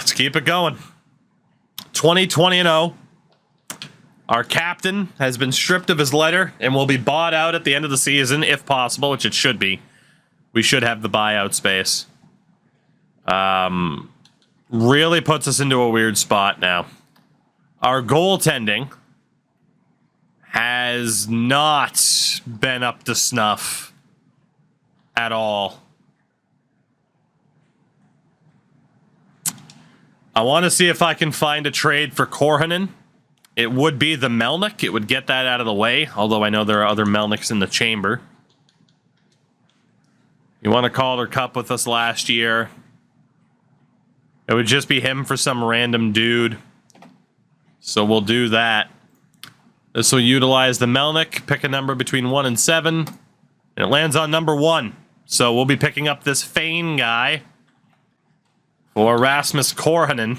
Let's keep it going. 2020-0. Our captain has been stripped of his letter and will be bought out at the end of the season, if possible, which it should be. We should have the buyout space. Really puts us into a weird spot now. Our goaltending has not been up to snuff at all. I want to see if I can find a trade for Korhonen. It would be the Melnick. It would get that out of the way, although I know there are other Melnicks in the chamber. You won a Calder Cup with us last year. It would just be him for some random dude. So we'll do that. This will utilize the Melnick, pick a number between 1 and 7, and it lands on number 1. So we'll be picking up this Fane guy for Rasmus Korhonen.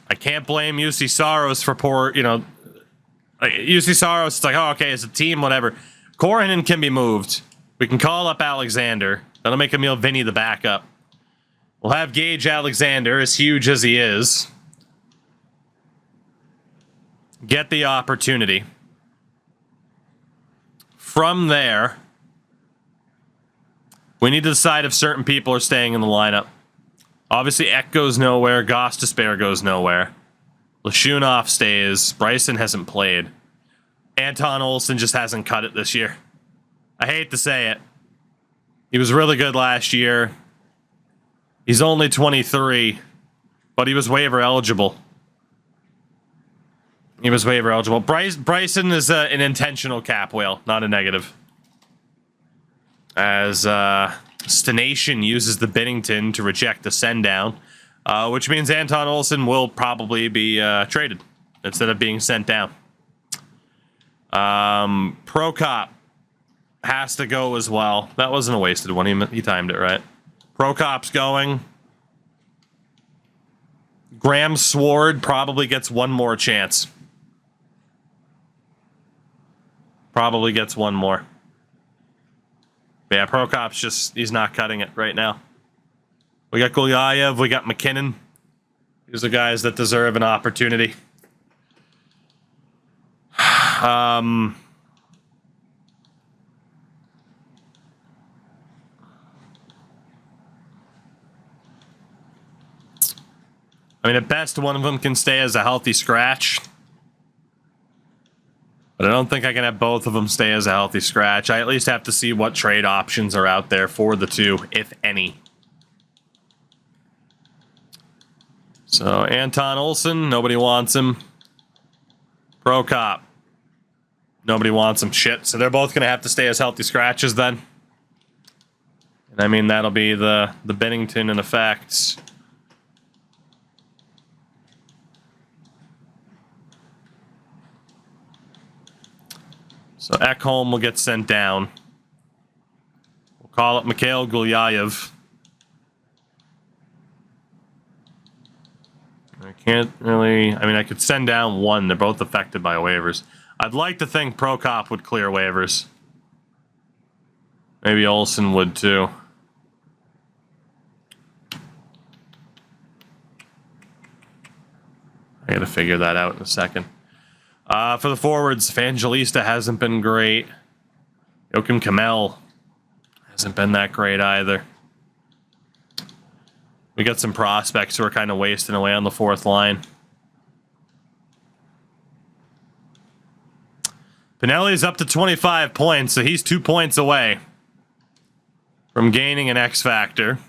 I can't blame UC Saros for poor, UC Saros, it's like, oh, okay, it's a team, whatever. Korhonen can be moved. We can call up Alexander. That'll make Emil Vinny the backup. We'll have Gage Alexander, as huge as he is, get the opportunity. From there, we need to decide if certain people are staying in the lineup. Obviously, Ek goes nowhere. Gostisbehere goes nowhere. Lashunov stays. Bryson hasn't played. Anton Olsen just hasn't cut it this year. I hate to say it. He was really good last year. He's only 23, but he was waiver eligible. He was waiver eligible. Bryson is an intentional cap whale, not a negative. As Stenation uses the Binnington to reject the send down, which means Anton Olsen will probably be traded instead of being sent down. Prokop has to go as well. That wasn't a wasted one. He timed it right. Prokop's going. Graham Sword probably gets one more chance. Probably gets one more. But yeah, Prokop's just, he's not cutting it right now. We got Gulyayev, we got McKinnon. These are guys that deserve an opportunity. I mean, at best, one of them can stay as a healthy scratch. But I don't think I can have both of them stay as a healthy scratch. I at least have to see what trade options are out there for the two, if any. So, Anton Olsen, nobody wants him. Prokop, nobody wants him. Shit, so they're both going to have to stay as healthy scratches then. And I mean, that'll be the Binnington in effect. So Ekholm will get sent down. We'll call up Mikhail Gulyayev. I can't really... I mean, I could send down one. They're both affected by waivers. I'd like to think Prokop would clear waivers. Maybe Olsen would too. I gotta figure that out in a second. For the forwards, Evangelista hasn't been great. Joachim Kamel hasn't been that great either. We got some prospects who are kind of wasting away on the fourth line. Pinelli's up to 25 points, so he's 2 points away from gaining an X Factor.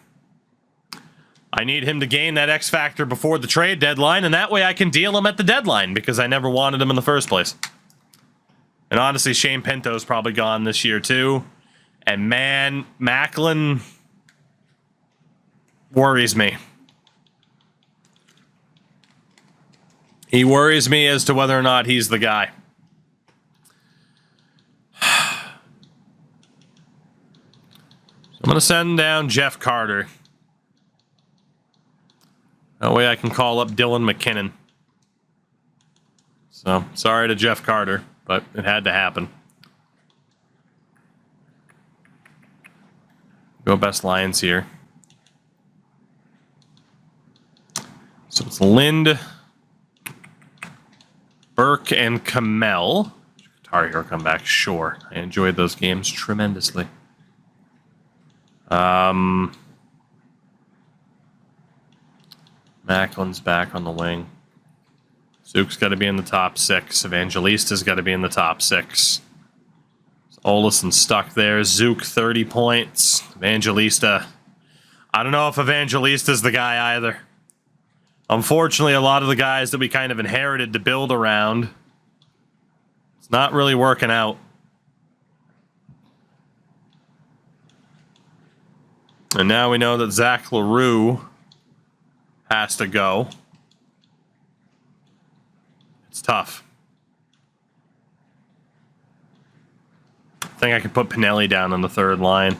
I need him to gain that X Factor before the trade deadline, and that way I can deal him at the deadline, because I never wanted him in the first place. And honestly, Shane Pinto's probably gone this year too. And man, Macklin worries me. He worries me as to whether or not he's the guy. I'm going to send down Jeff Carter. That way I can call up Dylan McKinnon. So, sorry to Jeff Carter, but it had to happen. Go best Lions here. So it's Lind, Burke, and Kamel. Tar Heel come back. Sure. I enjoyed those games tremendously. Macklin's back on the wing. Zook's got to be in the top 6. Evangelista's got to be in the top 6. Olesen stuck there. Zook 30 points. Evangelista. I don't know if Evangelista's the guy either. Unfortunately, a lot of the guys that we kind of inherited to build around, it's not really working out. And now we know that Zach LaRue has to go. It's tough. I think I could put Pinelli down on the third line.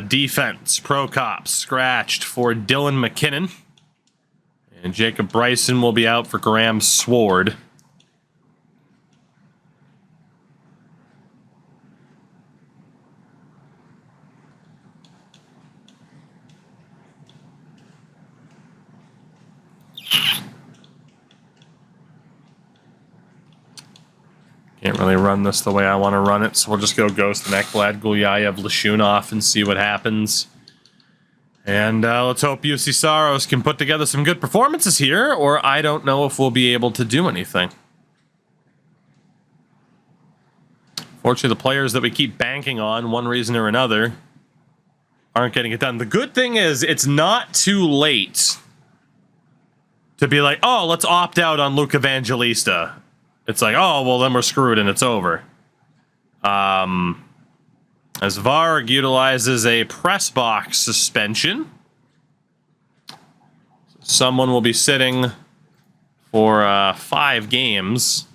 Defense, Prokop scratched for Dylan McKinnon. And Jacob Bryson will be out for Graham Sword. Can't really run this the way I want to run it, so we'll just go Ghost and Ekblad, Gulyayev, Lashunov, and see what happens. And let's hope UC Saros can put together some good performances here, or I don't know if we'll be able to do anything. Fortunately, the players that we keep banking on, one reason or another, aren't getting it done. The good thing is, it's not too late to be like, oh, let's opt out on Luke Evangelista. It's like, oh, well, then we're screwed and it's over. As Varg utilizes a press box suspension, someone will be sitting for 5 games.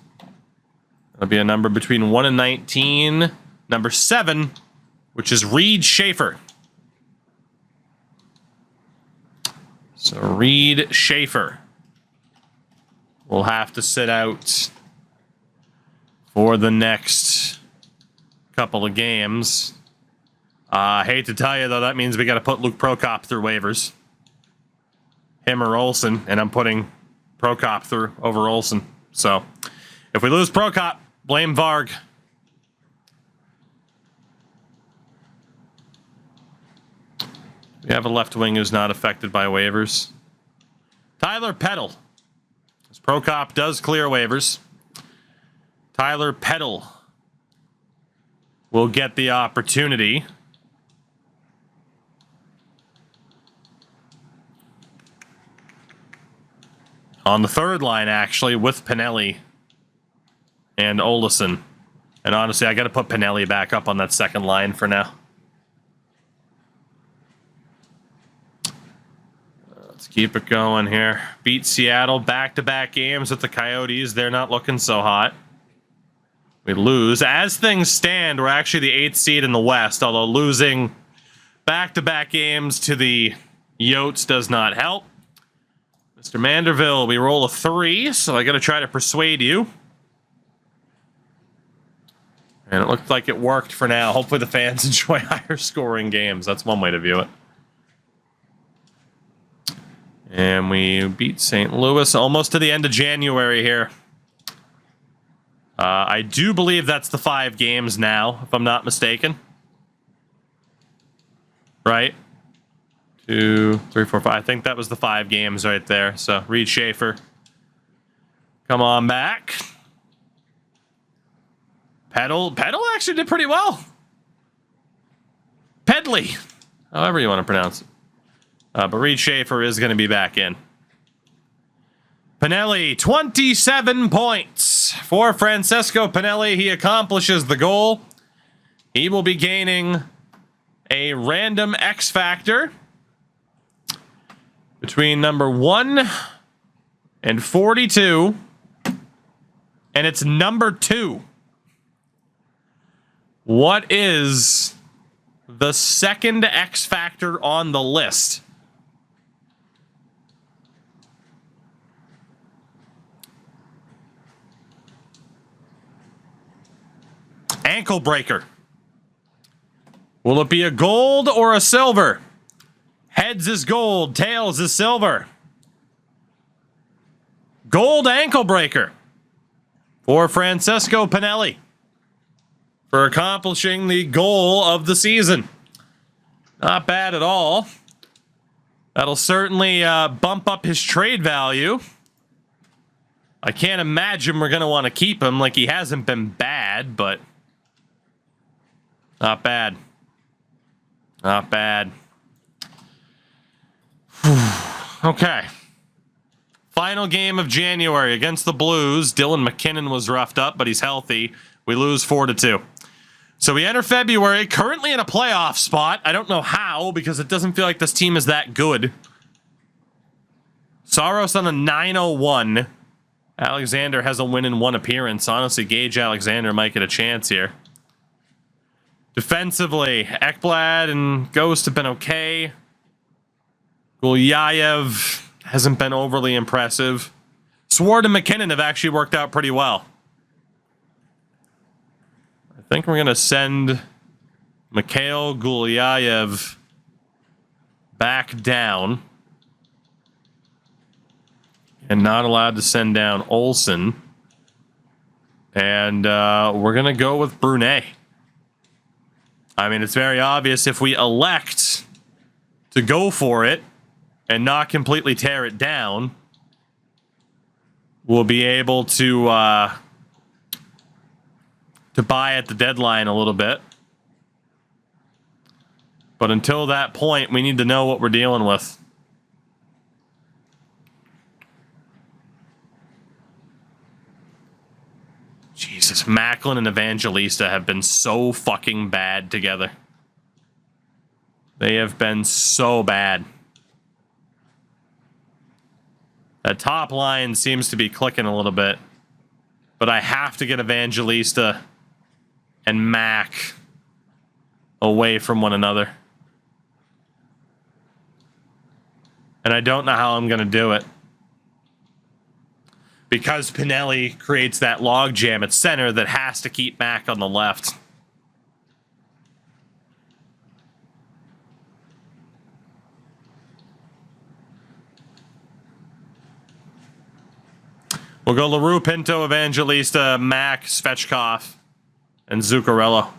That'll be a number between 1 and 19. Number 7, which is Reed Schaefer. So Reed Schaefer will have to sit out for the next couple of games. I hate to tell you, though, that means we got to put Luke Prokop through waivers. Him or Olsen, and I'm putting Prokop through over Olsen. So, if we lose Prokop, blame Varg. We have a left wing who's not affected by waivers. Tyler Peddle. As Prokop does clear waivers, Tyler Peddle will get the opportunity. On the third line, actually, with Pinelli and Olesen. And honestly, I got to put Pinelli back up on that second line for now. Let's keep it going here. Beat Seattle back-to-back games with the Coyotes. They're not looking so hot. We lose. As things stand, we're actually the 8th seed in the West, although losing back-to-back games to the Yotes does not help. Mr. Manderville, we roll a 3, so I got to try to persuade you. And it looked like it worked for now. Hopefully the fans enjoy higher scoring games. That's one way to view it. And we beat St. Louis almost to the end of January here. I do believe that's the 5 games now, if I'm not mistaken. Right? 2, 3, 4, 5. I think that was the 5 games right there. So, Reed Schaefer, come on back. Peddle actually did pretty well. Pedley, however you want to pronounce it. But Reed Schaefer is going to be back in. Pinelli, 27 points for Francesco Pinelli. He accomplishes the goal. He will be gaining a random X factor between number 1 and 42. And it's number 2. What is the second X factor on the list? Ankle breaker. Will it be a gold or a silver? Head Heads is gold, tails is silver. Gold ankle breaker for Francesco Pinelli for accomplishing the goal of the season. Not bad at all. That'll certainly bump up his trade value. I can't imagine we're going to want to keep him. Like, he hasn't been bad, but not bad. Not bad. Okay. Final game of January against the Blues. Dylan McKinnon was roughed up, but he's healthy. We lose 4-2. So we enter February, currently in a playoff spot. I don't know how, because it doesn't feel like this team is that good. Saros on a 901. Alexander has a win in 1 appearance. Honestly, Gage Alexander might get a chance here. Defensively, Ekblad and Ghost have been okay. Gulyayev hasn't been overly impressive. Swart and McKinnon have actually worked out pretty well. I think we're going to send Mikhail Gulyayev back down. And not allowed to send down Olsen. And we're going to go with Brunet. I mean, it's very obvious if we elect to go for it and not completely tear it down, we'll be able to buy at the deadline a little bit. But until that point, we need to know what we're dealing with. Jesus, Macklin and Evangelista have been so fucking bad together. They have been so bad. That top line seems to be clicking a little bit. But I have to get Evangelista and Mac away from one another. And I don't know how I'm going to do it. Because Pinelli creates that logjam at center that has to keep Mac on the left. We'll go LaRue, Pinto, Evangelista, Mac, Svechkov, and Zuccarello.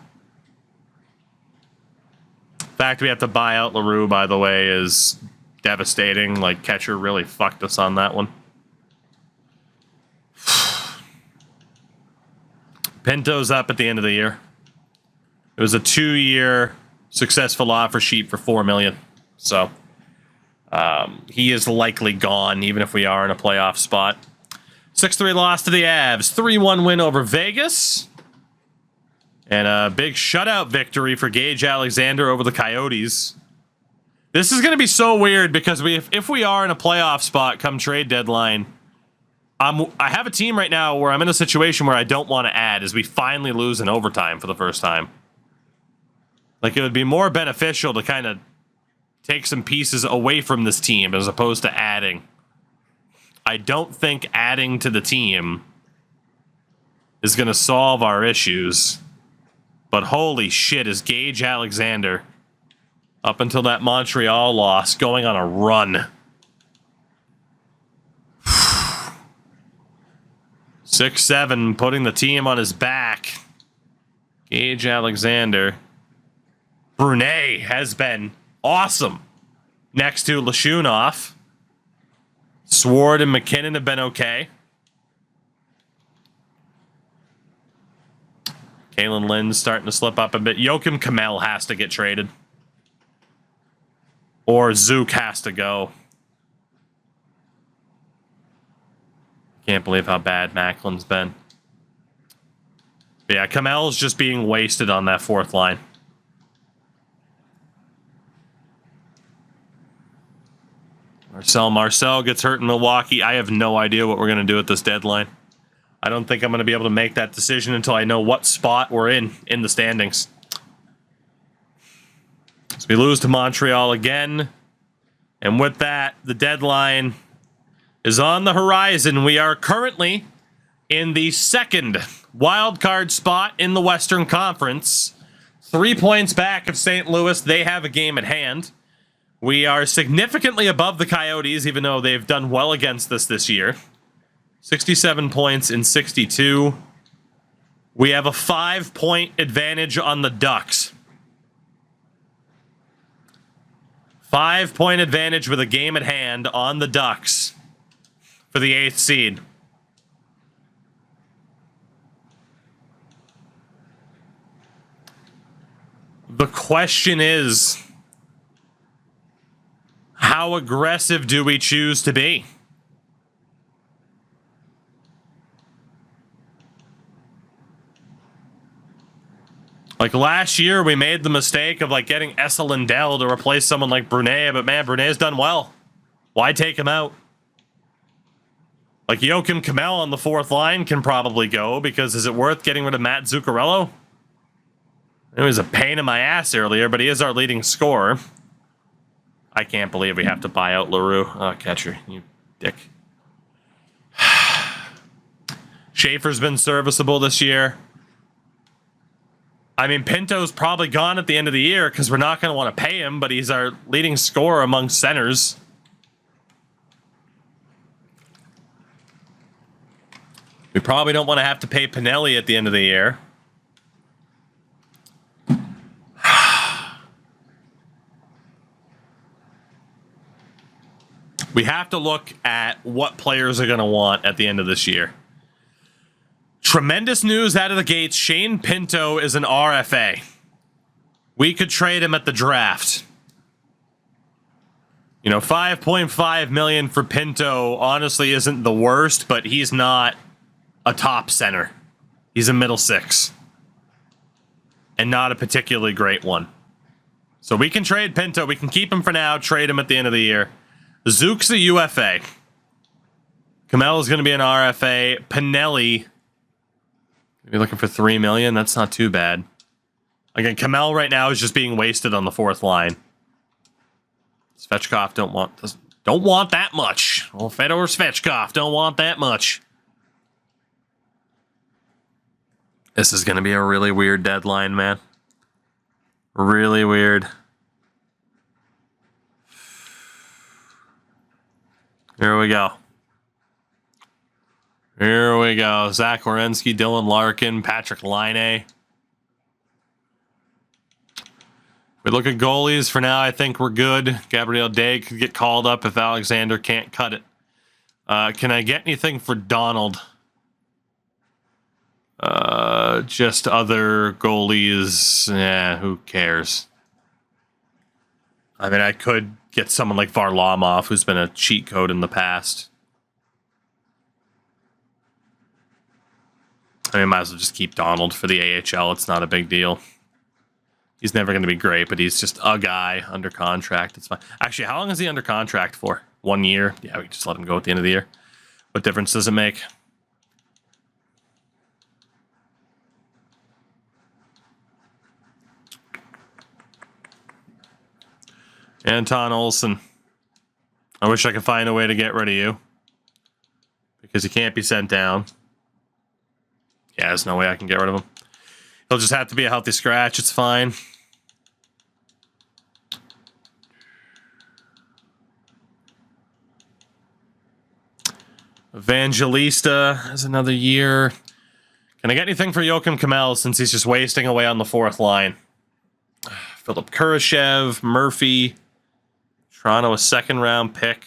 The fact we have to buy out LaRue, by the way, is devastating. Like, catcher really fucked us on that one. Pinto's up at the end of the year. It was a 2-year successful offer sheet for $4 million. So he is likely gone, even if we are in a playoff spot. 6-3 loss to the Avs. 3-1 win over Vegas. And a big shutout victory for Gage Alexander over the Coyotes. This is going to be so weird because if we are in a playoff spot come trade deadline, I have a team right now where I'm in a situation where I don't want to add as we finally lose in overtime for the first time. Like, it would be more beneficial to kind of take some pieces away from this team as opposed to adding. I don't think adding to the team is going to solve our issues. But holy shit, is Gage Alexander, up until that Montreal loss, going on a run. 6-7, putting the team on his back. Gage Alexander. Brunet has been awesome. Next to Lashunov. Swart and McKinnon have been okay. Kalen Lynn's starting to slip up a bit. Joakim Kamel has to get traded. Or Zook has to go. Can't believe how bad Macklin's been. But yeah, Kamel's just being wasted on that fourth line. Marcel gets hurt in Milwaukee. I have no idea what we're going to do at this deadline. I don't think I'm going to be able to make that decision until I know what spot we're in the standings. So we lose to Montreal again. And with that, the deadline is on the horizon. We are currently in the second wild card spot in the Western Conference. 3 points back of St. Louis. They have a game at hand. We are significantly above the Coyotes, even though they've done well against us this year. 67 points in 62. We have a 5-point advantage on the Ducks. 5-point advantage with a game at hand on the Ducks for the 8th seed. The question is, how aggressive do we choose to be? Like last year, we made the mistake of like getting Essa Lindell to replace someone like Brunet, but man, Brunet's done well. Why take him out? Like Joachim Kamel on the 4th line can probably go, because is it worth getting rid of Matt Zuccarello? It was a pain in my ass earlier, but he is our leading scorer. I can't believe we have to buy out LaRue. Oh, catcher, you dick. Schaefer's been serviceable this year. I mean, Pinto's probably gone at the end of the year because we're not going to want to pay him, but he's our leading scorer among centers. We probably don't want to have to pay Pinelli at the end of the year. We have to look at what players are going to want at the end of this year. Tremendous news out of the gates. Shane Pinto is an RFA. We could trade him at the draft. You know, $5.5 million for Pinto honestly isn't the worst, but he's not a top center. He's a middle 6. And not a particularly great one. So we can trade Pinto. We can keep him for now, trade him at the end of the year. Zook's a UFA. Kamel is going to be an RFA. Pinelli, maybe looking for $3 million. That's not too bad. Again, Kamel right now is just being wasted on the 4th line. Svechkov don't want that much. Well, Fedor Svechkov don't want that much. This is going to be a really weird deadline, man. Really weird. Here we go. Here we go. Zach Werenski, Dylan Larkin, Patrick Laine. We look at goalies for now. I think we're good. Gabriel Day could get called up if Alexander can't cut it. Can I get anything for Donald? Just other goalies. Yeah, who cares? I mean, I could get someone like Varlamov, who's been a cheat code in the past. I mean, might as well just keep Donald for the AHL. It's not a big deal. He's never going to be great, but he's just a guy under contract. It's fine. Actually, how long is he under contract for? 1 year? Yeah, we can just let him go at the end of the year. What difference does it make? Anton Olsen. I wish I could find a way to get rid of you. Because he can't be sent down. Yeah, there's no way I can get rid of him. He'll just have to be a healthy scratch. It's fine. Evangelista has another year. Can I get anything for Joachim Kamel since he's just wasting away on the 4th line? Philip Kurashev, Murphy. Toronto, a 2nd-round pick.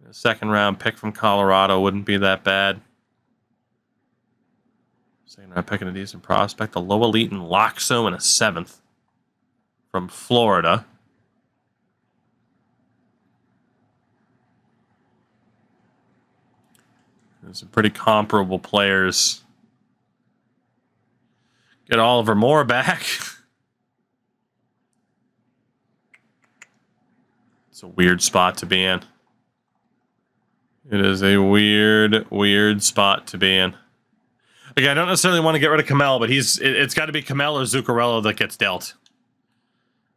A 2nd-round pick from Colorado wouldn't be that bad. 2nd-round pick and a decent prospect. A low elite in Loxo and a 7th from Florida. There's some pretty comparable players. Get Oliver Moore back. It's a weird spot to be in. It is a weird, weird spot to be in. Again, I don't necessarily want to get rid of Kamel, but it's got to be Kamel or Zuccarello that gets dealt.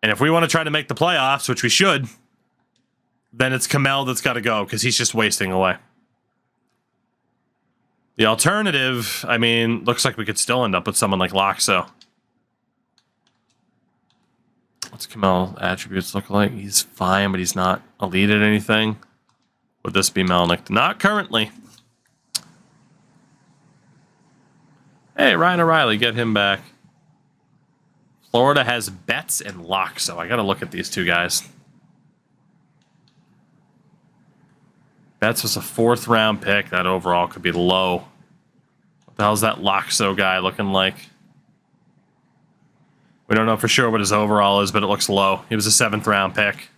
And if we want to try to make the playoffs, which we should, then it's Kamel that's got to go because he's just wasting away. The alternative, I mean, looks like we could still end up with someone like Loxo. What's Kamel's attributes look like? He's fine, but he's not elite at anything. Would this be Melnick? Not currently. Hey, Ryan O'Reilly, get him back. Florida has Betts and Locke, so I got to look at these two guys. Betts was a 4th round pick. That overall could be low. What the hell's that Loxo guy looking like? We don't know for sure what his overall is, but it looks low. He was a 7th round pick.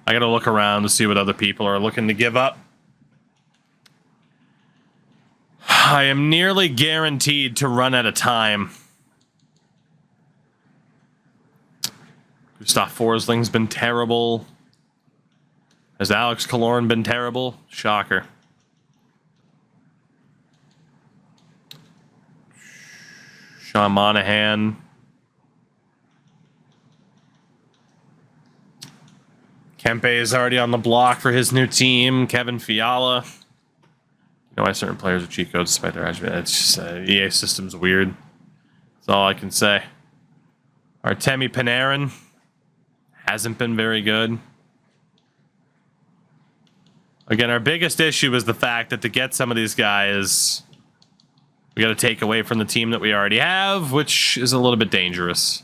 I gotta look around to see what other people are looking to give up. I am nearly guaranteed to run out of time. Gustav Forsling's been terrible. Has Alex Killorn been terrible? Shocker. Sean Monahan. Kempe is already on the block for his new team. Kevin Fiala. You know why certain players are cheat codes despite their attribute. It's just EA system's weird. That's all I can say. Artemi Panarin hasn't been very good. Again, our biggest issue is the fact that to get some of these guys, we got to take away from the team that we already have, which is a little bit dangerous.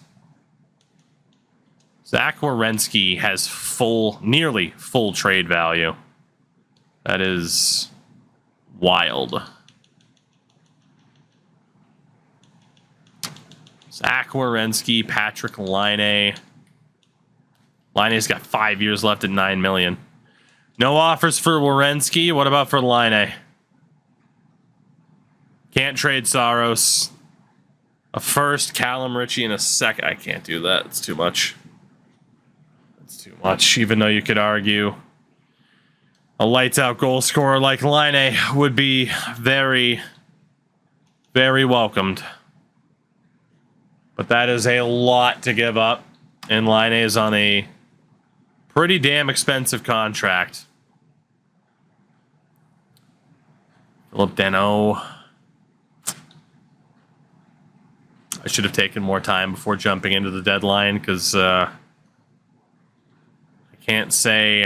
Zach Werenski has nearly full trade value. That is wild. Zach Werenski, Patrick Laine. Laine's got 5 years left at $9 million. No offers for Werenski. What about for Laine? Can't trade Saros. A 1st, Callum Ritchie, and a 2nd. I can't do that. It's too much. Too much, even though you could argue a lights-out goal scorer like Laine would be very, very welcomed. But that is a lot to give up, and Laine is on a pretty damn expensive contract. Philip Deneau. I should have taken more time before jumping into the deadline, because can't say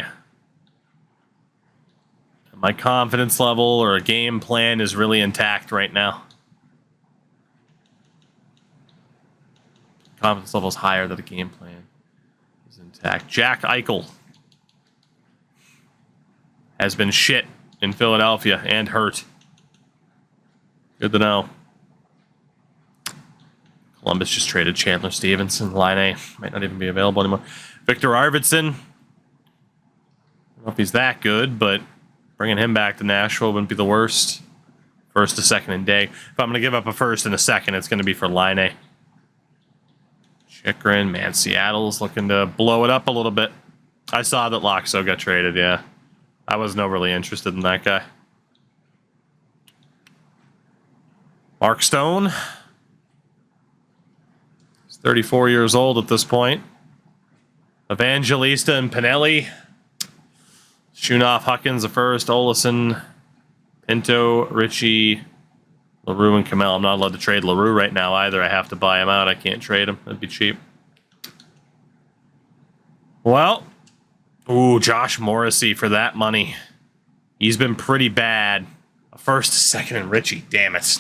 my confidence level or a game plan is really intact right now. Confidence level is higher than the game plan is intact. Jack Eichel has been shit in Philadelphia and hurt. Good to know. Columbus just traded Chandler Stevenson. Laine might not even be available anymore. Victor Arvidsson. I don't know if he's that good, but bringing him back to Nashville wouldn't be the worst. 1st, a 2nd, and day. If I'm going to give up a 1st and a 2nd, it's going to be for Laine. Chychrun, man, Seattle's looking to blow it up a little bit. I saw that Loxo got traded, yeah. I wasn't overly interested in that guy. Mark Stone. He's 34 years old at this point. Evangelista and Pinelli. Shunoff, Huckins, the 1st, Olesen, Pinto, Ritchie, LaRue, and Kamel. I'm not allowed to trade LaRue right now either. I have to buy him out. I can't trade him. That'd be cheap. Well, ooh, Josh Morrissey for that money. He's been pretty bad. A 1st, a 2nd, and Ritchie. Damn it.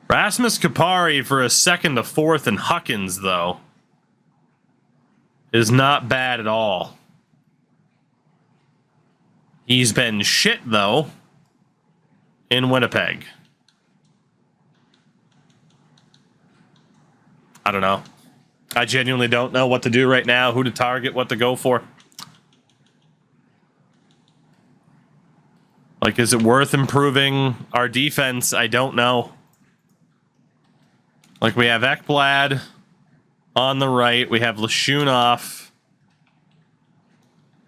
Rasmus Kupari for a 2nd, a 4th, and Huckins, though, is not bad at all. He's been shit, though, in Winnipeg. I don't know. I genuinely don't know what to do right now, who to target, what to go for. Like, is it worth improving our defense? I don't know. Like, we have Ekblad on the right. We have Lashunov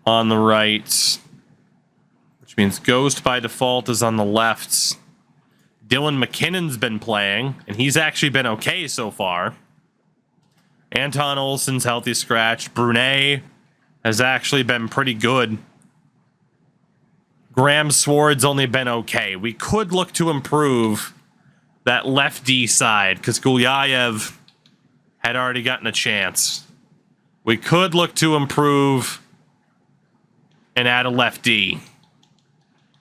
on the right. Which means Ghost by default is on the left. Dylan McKinnon's been playing, and he's actually been okay so far. Anton Olsen's healthy scratch. Brunet has actually been pretty good. Graham Sward's only been okay. We could look to improve that left D side because Gulyayev had already gotten a chance. We could look to improve and add a left D.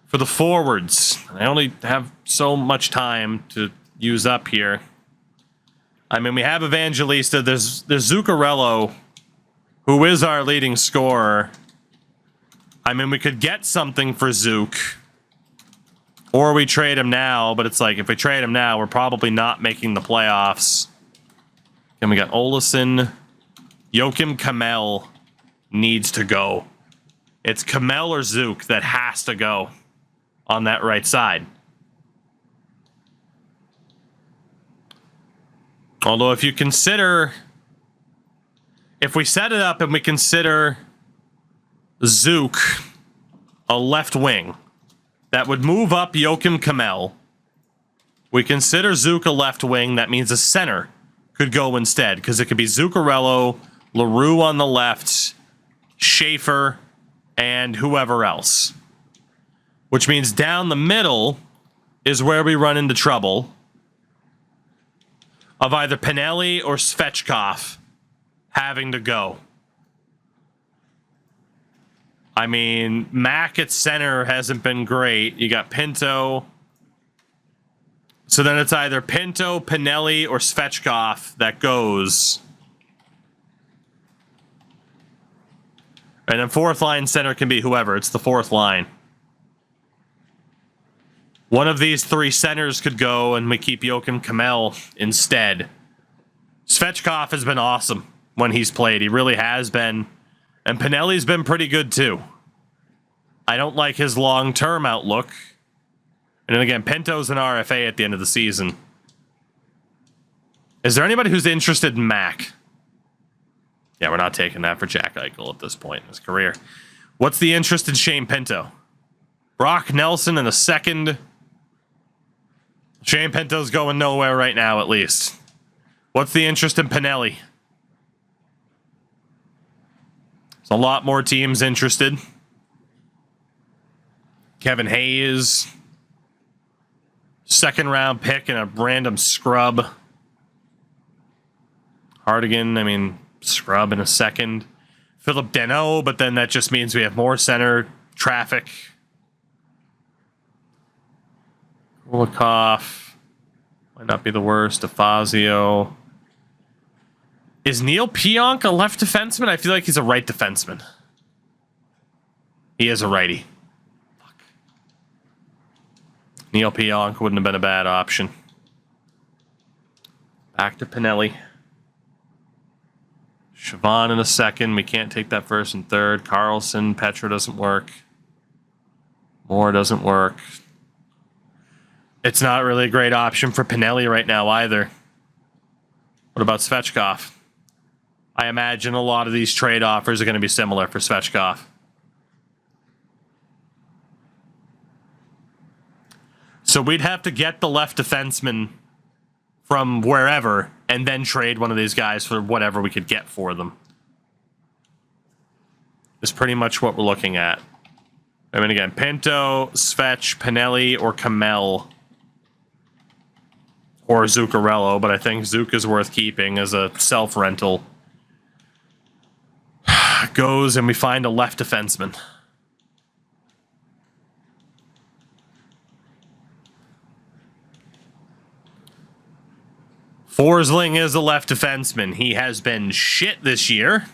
For the forwards, I only have so much time to use up here. I mean, we have Evangelista. There's Zuccarello, who is our leading scorer. I mean, we could get something for Zook. Or we trade him now, but it's like, if we trade him now, we're probably not making the playoffs. And we got Olesen. Joakim Kamel needs to go. It's Kamel or Zook that has to go on that right side. Although if you consider... If we set it up and we consider Zook a left wing, that would move up Joakim Kamel. We consider Zook a left wing, that means a center could go instead, because it could be Zuccarello, LaRue on the left, Schaefer, and whoever else. Which means down the middle is where we run into trouble of either Pinelli or Svechkov having to go. I mean, Mac at center hasn't been great. You got Pinto. So then it's either Pinto, Pinelli, or Svechkov that goes. And then fourth line center can be whoever. It's the fourth line. One of these three centers could go, and we keep Joakim Kamel instead. Svechkov has been awesome when he's played. He really has been. And Pinelli's been pretty good, too. I don't like his long-term outlook. And then again, Pinto's an RFA at the end of the season. Is there anybody who's interested in Mac? Yeah, we're not taking that for Jack Eichel at this point in his career. What's the interest in Shane Pinto? Brock Nelson in the second. Shane Pinto's going nowhere right now, at least. What's the interest in Pinelli? There's a lot more teams interested. Kevin Hayes. Second round pick and a random scrub. Hardigan, I mean, scrub in a second. Philip Deneau, but then that just means we have more center traffic. Kulikov might not be the worst. Afazio. Is Neil Pionk a left defenseman? I feel like he's a right defenseman. He is a righty. Fuck. Neil Pionk wouldn't have been a bad option. Back to Pinelli. Siobhan in a second. We can't take that first and third. Carlson. Petra doesn't work. Moore doesn't work. It's not really a great option for Pinelli right now either. What about Svechkov? I imagine a lot of these trade offers are going to be similar for Svechkov. So we'd have to get the left defenseman from wherever and then trade one of these guys for whatever we could get for them. Is pretty much what we're looking at. I mean, again, Pinto, Svech, Pinelli, or Kamel. Or Zuccarello, but I think Zook is worth keeping as a self-rental. Goes and we find a left defenseman. Forsling is a left defenseman. He has been shit this year.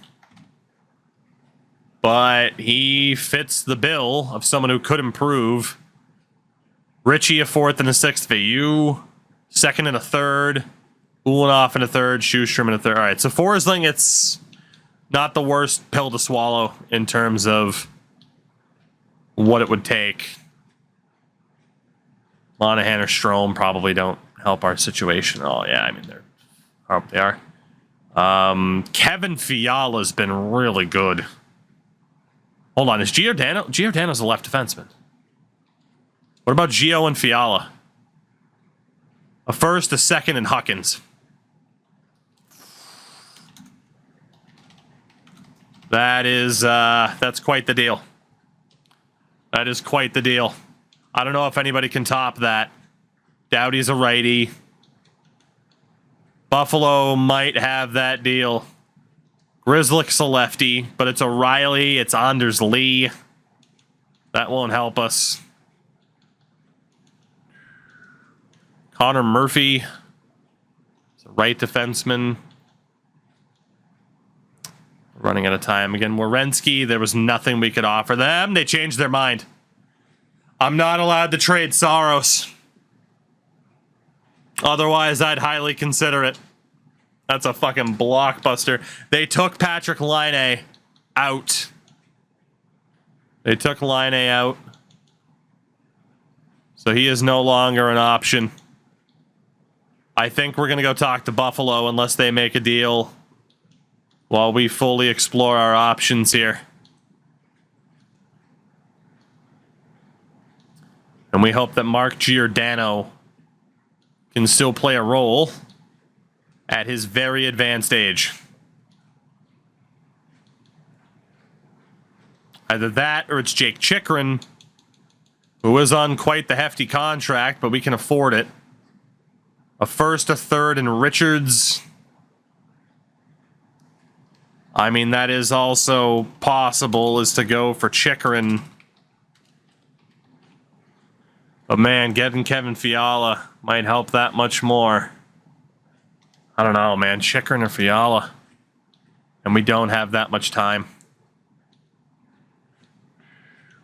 But he fits the bill of someone who could improve. Richie a fourth and a sixth. VU second and a third. Ulanoff in a third. Schustrom in a third. All right, so Forsling, it's not the worst pill to swallow in terms of what it would take. Monahan or Strome probably don't help our situation. Oh, yeah, I mean, they are. Kevin Fiala's been really good. Hold on, is Giordano? Giordano's a left defenseman. What about Gio and Fiala? A first, a second, and Huckins. That's quite the deal. That is quite the deal. I don't know if anybody can top that. Doughty's a righty. Buffalo might have that deal. Grizzlick's a lefty, but it's O'Reilly, it's Anders Lee. That won't help us. Connor Murphy is a right defenseman. Running out of time again. Werenski, there was nothing we could offer them. They changed their mind. I'm not allowed to trade Saros. Otherwise, I'd highly consider it. That's a fucking blockbuster. They took Patrick Laine out. They took Laine out. So he is no longer an option. I think we're going to go talk to Buffalo unless they make a deal while we fully explore our options here. And we hope that Mark Giordano can still play a role at his very advanced age. Either that or it's Jake Chychrun, who is on quite the hefty contract, but we can afford it. A first, a third, and Richards. I mean, that is also possible, is to go for Chychrun. But man, getting Kevin Fiala might help that much more. I don't know, man. Chychrun or Fiala. And we don't have that much time.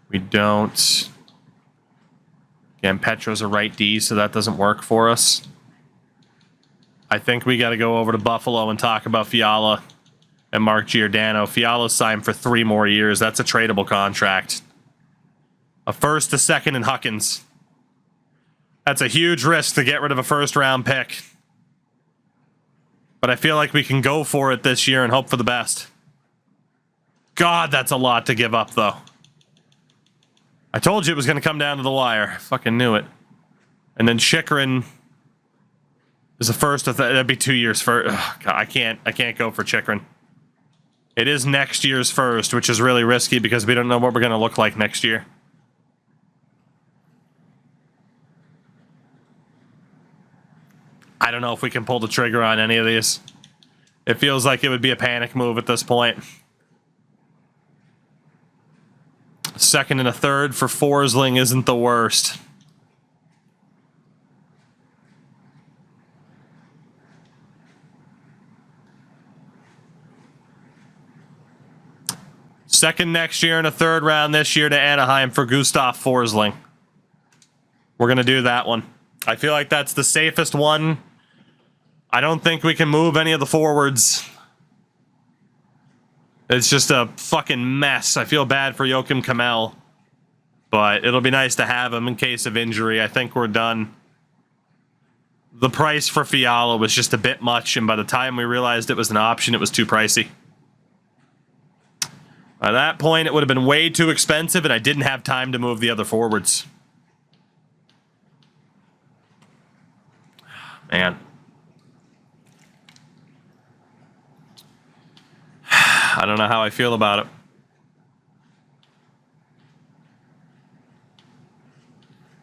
We don't. Again, Petro's a right D, so that doesn't work for us. I think we got to go over to Buffalo and talk about Fiala and Mark Giordano. Fiala's signed for 3 more years. That's a tradable contract. A first, a second, and Huckins. That's a huge risk to get rid of a first-round pick. But I feel like we can go for it this year and hope for the best. God, that's a lot to give up, though. I told you it was going to come down to the wire. I fucking knew it. And then Chychrun is the first. That'd be 2 years first. God, I can't go for Chychrun. It is next year's first, which is really risky because we don't know what we're going to look like next year. I don't know if we can pull the trigger on any of these. It feels like it would be a panic move at this point. Second and a third for Forsling isn't the worst. Second next year and a third round this year to Anaheim for Gustav Forsling. We're going to do that one. I feel like that's the safest one. I don't think we can move any of the forwards. It's just a fucking mess. I feel bad for Joakim Kamel. But it'll be nice to have him in case of injury. I think we're done. The price for Fiala was just a bit much, and by the time we realized it was an option, it was too pricey. At that point, it would have been way too expensive, and I didn't have time to move the other forwards. Man. I don't know how I feel about it.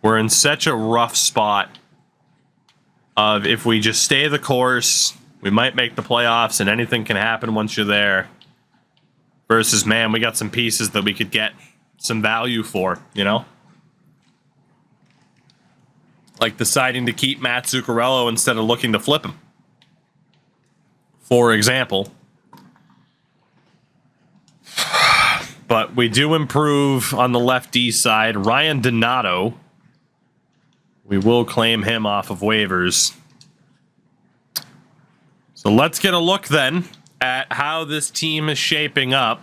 We're in such a rough spot of if we just stay the course, we might make the playoffs and anything can happen once you're there. Versus, man, we got some pieces that we could get some value for, you know? Like deciding to keep Matt Zuccarello instead of looking to flip him. For example. But we do improve on the left D side. Ryan Donato. We will claim him off of waivers. So let's get a look then at how this team is shaping up.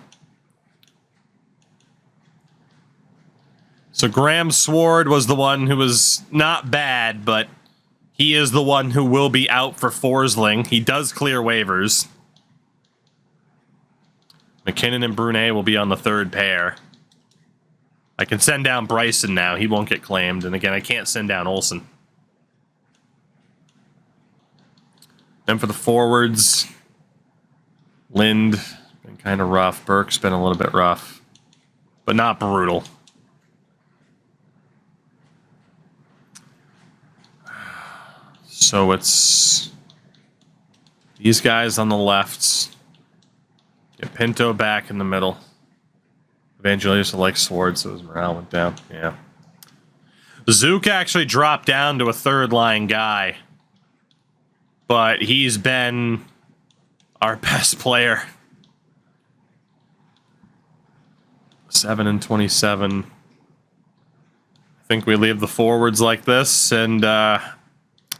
So Graham Sword was the one who was not bad, but he is the one who will be out for Forsling. He does clear waivers. McKinnon and Brunet will be on the third pair. I can send down Bryson now. He won't get claimed. And again, I can't send down Olsen. Then for the forwards, Lind, Been kind of rough. Burke's been a little bit rough, but not brutal. So it's these guys on the left. Get Pinto back in the middle. Evangelista likes swords, so his morale went down. Yeah. Zook actually dropped down to a third line guy, but he's been our best player. 7-27. I think we leave the forwards like this and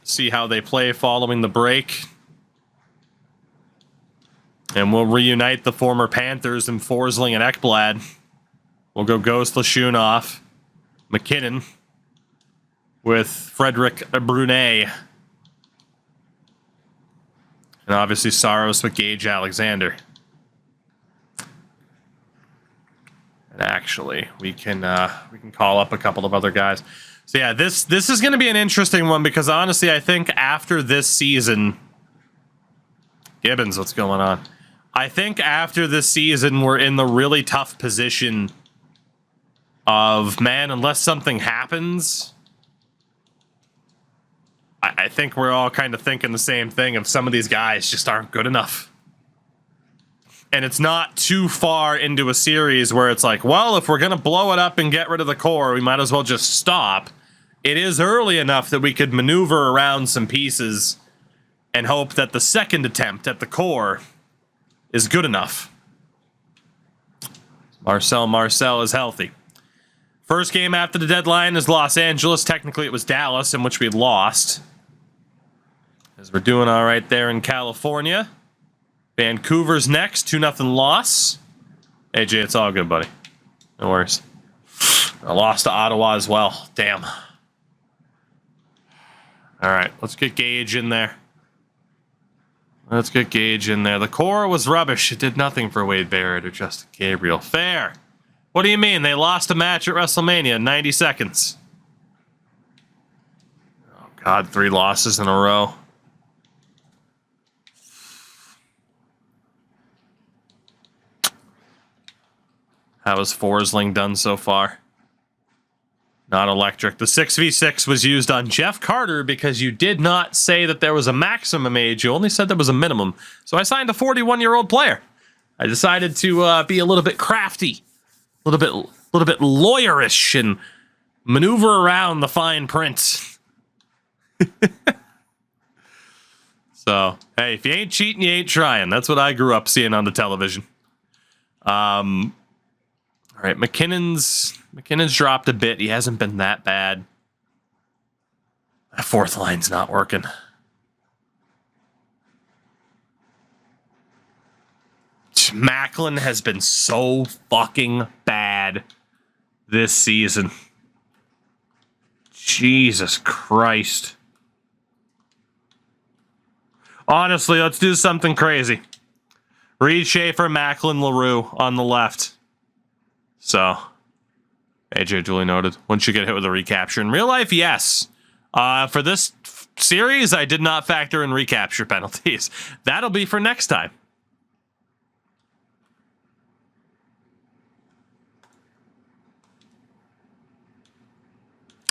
see how they play following the break. And we'll reunite the former Panthers and Forsling and Ekblad. We'll go Ghost Lashunov, McKinnon, with Frederick Brunet. And obviously Saros with Gage Alexander. And actually, we can call up a couple of other guys. So yeah, this is going to be an interesting one because honestly, I think after this season, Gibbons, what's going on? I think after this season, we're in the really tough position of, man, unless something happens, I think we're all kind of thinking the same thing of some of these guys just aren't good enough. And it's not too far into a series where it's like, well, if we're going to blow it up and get rid of the core, we might as well just stop. It is early enough that we could maneuver around some pieces and hope that the second attempt at the core is good enough. Marcel is healthy. First game after the deadline is Los Angeles. Technically, it was Dallas, in which we lost. As we're doing all right there in California. Vancouver's next, 2-0 loss. AJ, it's all good, buddy. No worries. I lost to Ottawa as well. Damn. All right, let's get Gage in there. The core was rubbish. It did nothing for Wade Barrett or Justin Gabriel. Fair. What do you mean? They lost a match at WrestleMania in 90 seconds. Oh, God, 3 losses in a row. How has Forsling done so far? Not electric. The 6v6 was used on Jeff Carter because you did not say that there was a maximum age. You only said there was a minimum. So I signed a 41-year-old player. I decided to be a little bit crafty, a little bit lawyerish, and maneuver around the fine print. So, hey, if you ain't cheating, you ain't trying. That's what I grew up seeing on the television. All right, McKinnon's dropped a bit. He hasn't been that bad. That fourth line's not working. Macklin has been so fucking bad this season. Jesus Christ. Honestly, let's do something crazy. Reed Schaefer, Macklin, LaRue on the left. So, AJ duly noted. Once you get hit with a recapture. In real life, yes. For this series, I did not factor in recapture penalties. That'll be for next time.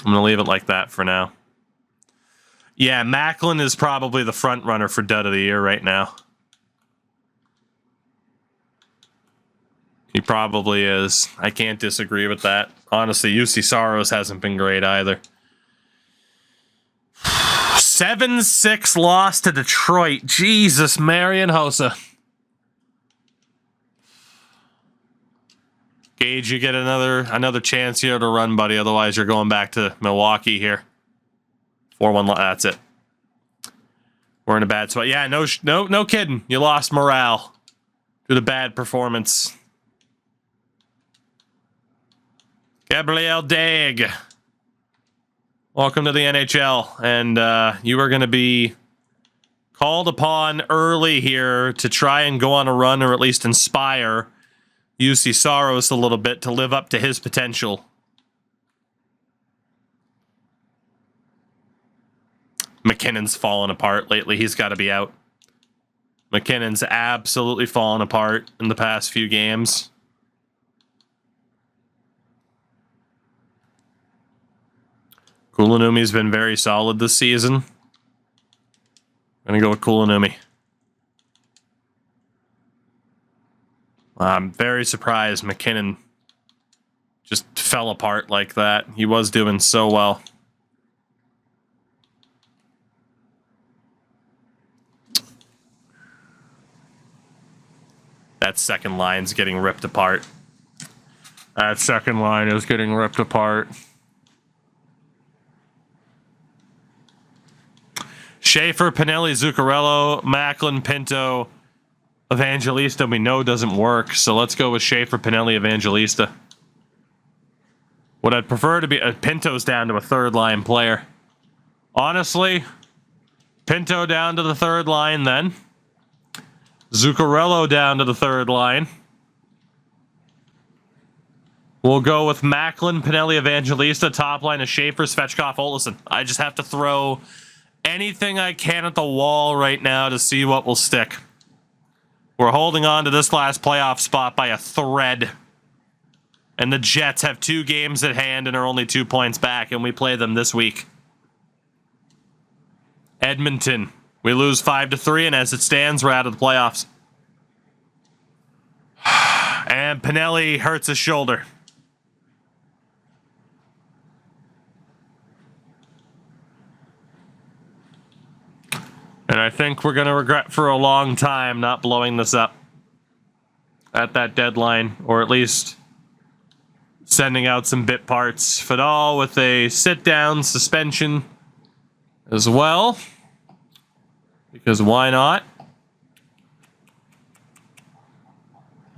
I'm going to leave it like that for now. Yeah, Macklin is probably the front runner for Dud of the Year right now. He probably is. I can't disagree with that. Honestly, UC Saros hasn't been great either. 7-6 loss to Detroit. Jesus, Marian Hossa. Gage, you get another chance here to run, buddy. Otherwise, you're going back to Milwaukee here. 4-1. That's it. We're in a bad spot. Yeah, no kidding. You lost morale due to bad performance. Gabriel Daig, welcome to the NHL, and you are going to be called upon early here to try and go on a run, or at least inspire UC Saros a little bit to live up to his potential. McKinnon's fallen apart lately. He's got to be out. McKinnon's absolutely fallen apart in the past few games. Kulanumi's been very solid this season. I'm going to go with Kulanumi. I'm very surprised McKinnon just fell apart like that. He was doing so well. That second line's getting ripped apart. That second line is getting ripped apart. Schaefer, Pinelli, Zuccarello, Macklin, Pinto, Evangelista we know doesn't work, so let's go with Schaefer, Pinelli, Evangelista. What I'd prefer to be Pinto's down to a third line player. Honestly, Pinto down to the third line then. Zuccarello down to the third line. We'll go with Macklin, Pinelli, Evangelista, top line of Schaefer, Svechkov, Olesen. I just have to throw anything I can at the wall right now to see what will stick. We're holding on to this last playoff spot by a thread. And the Jets have 2 games at hand and are only 2 points back, and we play them this week. Edmonton. We lose 5-3, and as it stands, we're out of the playoffs. And Pinelli hurts his shoulder. And I think we're going to regret for a long time not blowing this up at that deadline, or at least sending out some bit parts. Fadal with a sit-down suspension as well, because why not?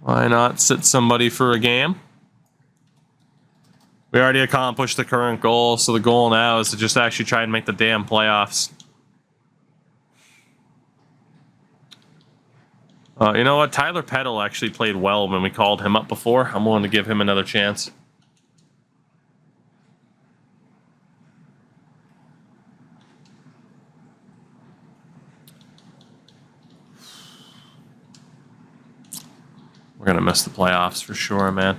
Why not sit somebody for a game? We already accomplished the current goal, so the goal now is to just actually try and make the damn playoffs. You know what? Tyler Peddle actually played well when we called him up before. I'm willing to give him another chance. We're going to miss the playoffs for sure, man.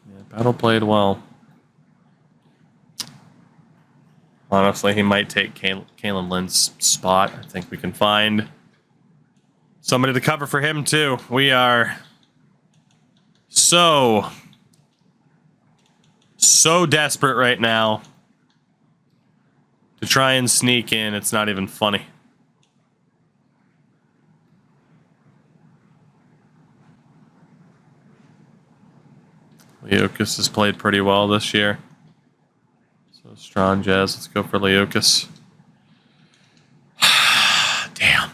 Yeah, Peddle played well. Honestly, he might take Kalen Lynn's spot. I think we can find somebody to cover for him, too. We are so desperate right now to try and sneak in. It's not even funny. Leokas has played pretty well this year. Strong Jazz. Let's go for Leokas. Damn.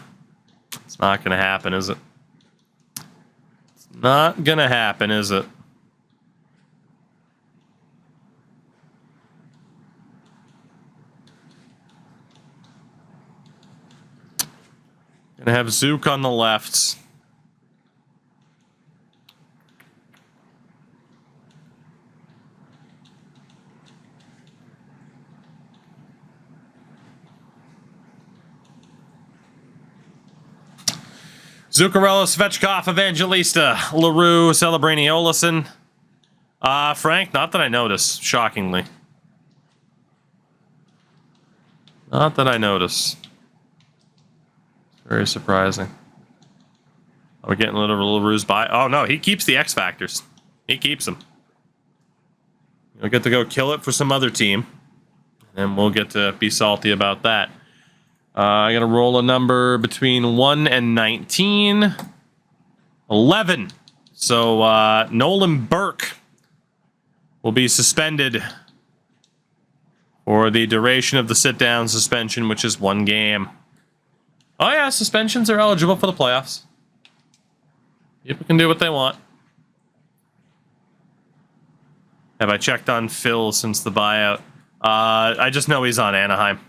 It's not going to happen, is it? It's not going to happen, is it? Going to have Zook on the left. Zuccarello, Svechkov, Evangelista, LaRue, Celebrini, Olesen. Frank, not that I notice, shockingly. Not that I notice. Very surprising. Are we getting a little LaRue's by? Oh, no, he keeps the X Factors. He keeps them. We'll get to go kill it for some other team. And we'll get to be salty about that. I got to roll a number between 1 and 19. 11. So Nolan Burke will be suspended for the duration of the sit-down suspension, which is 1 game. Oh yeah, suspensions are eligible for the playoffs. People can do what they want. Have I checked on Phil since the buyout? I just know he's on Anaheim.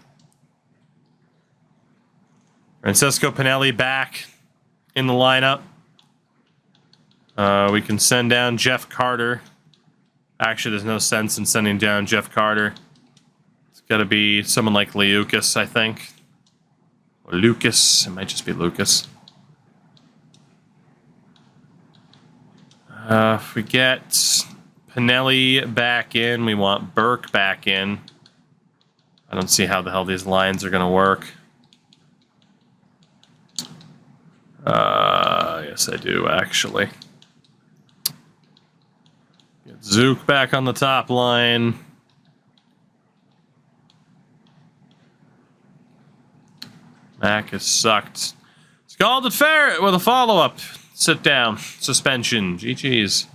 Francesco Pinelli back in the lineup. We can send down Jeff Carter. Actually, there's no sense in sending down Jeff Carter. It's got to be someone like Leukis, I think. Or Lucas. It might just be Lucas. If we get Pinelli back in, we want Burke back in. I don't see how the hell these lines are going to work. Yes, I do, actually. Get Zook back on the top line. Mac has sucked. Scalded Ferret with a follow-up. Sit down. Suspension. GG's.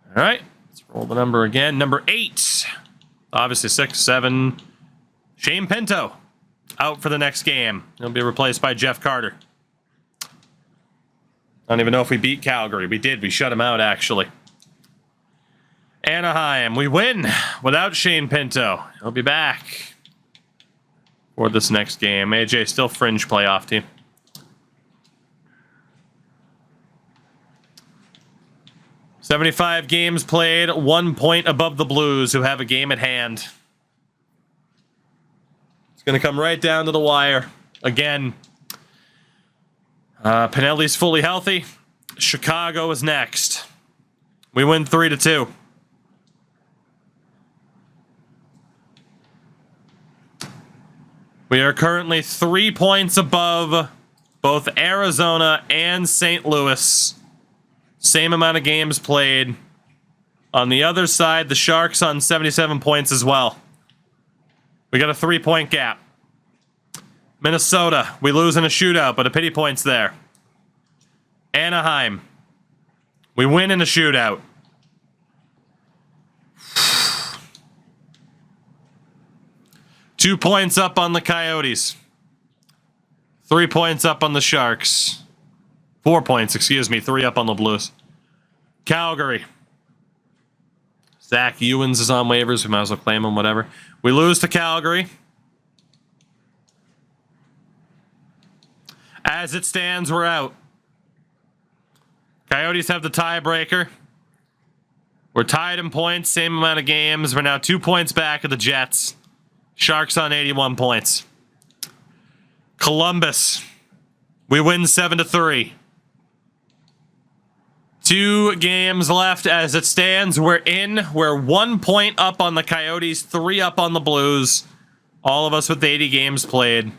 All right. Let's roll the number again. Number 8. Obviously 6, 7. Shane Pinto. Out for the next game. He'll be replaced by Jeff Carter. I don't even know if we beat Calgary. We did. We shut him out, actually. Anaheim. We win without Shane Pinto. He'll be back for this next game. AJ still fringe playoff team. $75 games played, 1 point above the Blues, who have a game at hand. It's going to come right down to the wire. Again, Pinelli's fully healthy. Chicago is next. We win 3-2. We are currently 3 points above both Arizona and St. Louis. Same amount of games played. On the other side, the Sharks on 77 points as well. We got a 3-point gap. Minnesota, we lose in a shootout, but a pity points there. Anaheim, we win in a shootout. Two points up on the Coyotes. 3 points up on the Sharks. 4 points, excuse me. 3 up on the Blues. Calgary. Zach Ewens is on waivers. We might as well claim him, whatever. We lose to Calgary. As it stands, we're out. Coyotes have the tiebreaker. We're tied in points, same amount of games. We're now 2 points back of the Jets. Sharks on 81 points. Columbus. We win 7-3. 2 games left as it stands. We're in. We're 1 point up on the Coyotes, 3 up on the Blues. All of us with 80 games played.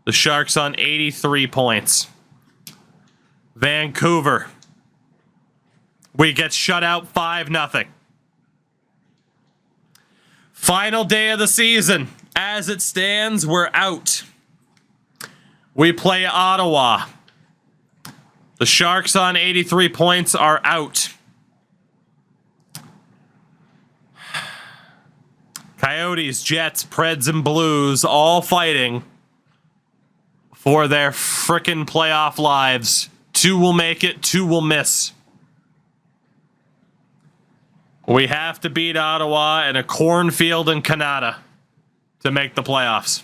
The Sharks on 83 points. Vancouver. We get shut out 5-0. Final day of the season. As it stands, we're out. We play Ottawa. The Sharks on 83 points are out. Coyotes, Jets, Preds, and Blues all fighting for their frickin' playoff lives. 2 will make it, 2 will miss. We have to beat Ottawa in a cornfield in Canada to make the playoffs.